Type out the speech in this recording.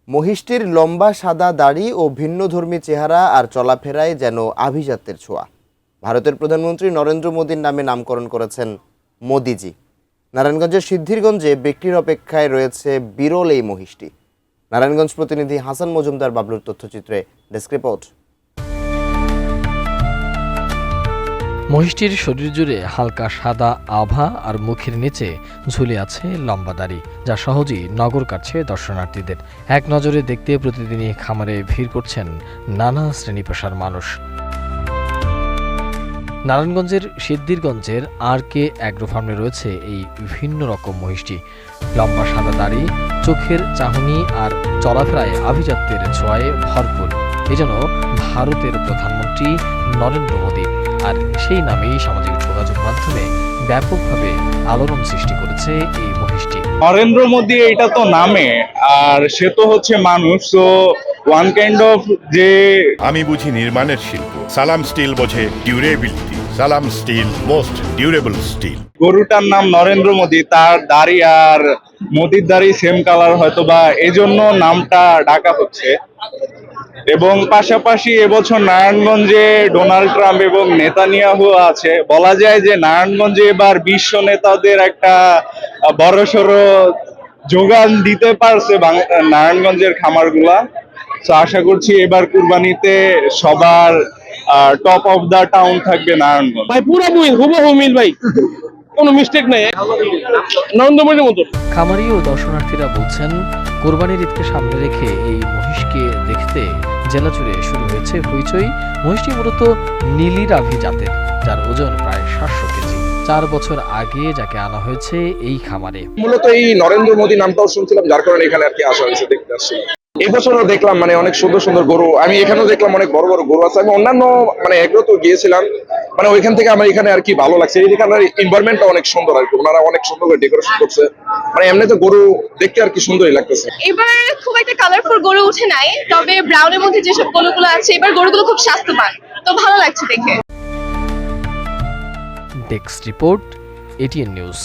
মহিষটির লম্বা সাদা দাড়ি ও ভিন্নধর্মী চেহারা আর চলাফেরায় যেন আভিজাত্যের ছোঁয়া। ভারতের প্রধানমন্ত্রী নরেন্দ্র মোদীর নামে নামকরণ করেছেন মোদিজি। নারায়ণগঞ্জের সিদ্ধিরগঞ্জে বিক্রির অপেক্ষায় রয়েছে বিরল এই মহিষটি। নারায়ণগঞ্জ প্রতিনিধি হাসান মজুমদার বাবলুর তথ্যচিত্রে ডেস্ক রিপোর্ট। মহিষটির শরীর জুড়ে হালকা সাদা আভা আর মুখের নিচে ঝুলে আছে লম্বা দাড়ি, যা সহজেই নগর কাটছে দর্শনার্থীদের। এক নজরে দেখতে প্রতিদিনই খামারে ভিড় করছেন নানা শ্রেণী পেশার মানুষ। নারায়ণগঞ্জের সিদ্ধিরগঞ্জের RK অ্যাগ্রো ফার্মে রয়েছে এই ভিন্ন রকম মহিষটি। লম্বা সাদা দাড়ি, চোখের চাহনি আর চলাফেরায় আভিজাত্যের ছোঁয়ায় ভরপুর। এই যেন ভারতের প্রধানমন্ত্রী নরেন্দ্র মোদী, আর সেই নামেই সামাজিক যোগাযোগ মাধ্যমে ব্যাপকভাবে আলোড়ন সৃষ্টি করেছে এই মহিষটি। নরেন্দ্র মোদী এটা তো নামে, আর সে তো হচ্ছে মানুষ। তো ওয়ান কাইন্ড অফ যে আমি বুঝি নির্মাণের শিল্প, সালাম স্টিল বোঝে ডিউরেবিলিটি। সালাম স্টিল মোস্ট ডিউরেবল স্টিল। গরুটার নাম নরেন্দ্র মোদী, তার দাড়ি আর মোদির দাড়ি সেম কালার, হয়তো বা এজন্য নামটা ডাকা হচ্ছে। এবং পাশাপাশি এবছর নারায়ণগঞ্জে ডোনাল্ড ট্রাম্প এবং নেতানিয়াহু আছে। বলা যায় যে নারায়ণগঞ্জে এবার বিশ্ব নেতাদের একটা বড়সড় যোগান দিতে পারছে নারায়ণগঞ্জের খামারগুলা। তো আশা করছি এবার কুরবানিতে সবার টপ অফ দা টাউন থাকবে নারায়ণগঞ্জ। ভাই পুরো হুবহু মিল ভাই, কোনো মিস্টেক নাই, নরেন্দ্র মোদীর মতো। খামারি ও দর্শনার্থীরা বলছেন, কোরবানির ঈদকে সামনে রেখে এই মহিষকে দেখতে জেলা জুড়ে শুরু হয়েছে হইচই। মহিষটি মূলত নীলিরাভি জাতের, যার ওজন প্রায় 700 কেজি। 4 বছর আগে যাকে আনা হয়েছে এই খামারে। মূলত এই নরেন্দ্র মোদী নামটাও শুনছিলাম, যার কারণে এখানে আর কি আসা হয়েছে, দেখতে আসছি। এবছরও দেখলাম অনেক সুন্দর সুন্দর গরু। আমি এখানেও দেখলাম অনেক বড় বড় গরু আছে। আমি অন্যান্য এগুলো তো গিয়েছিলাম, ওইখান থেকে আমার এখানে আর কি ভালো লাগছে। এইখানের এনভায়রনমেন্টটা অনেক সুন্দর আর কি, ওনারা অনেক সুন্দর করে ডেকোরেশন করছে। এমনিতে গরু দেখতে আর কি সুন্দরই লাগতেছে। এবার খুব একটা কালারফুল গরু উঠে নাই, তবে ব্রাউনের মধ্যে যেসব গরুগুলো আছে এবার গরুগুলো খুব স্বাস্থ্যবান, তো ভালো লাগছে দেখে। Desk report, ATN news.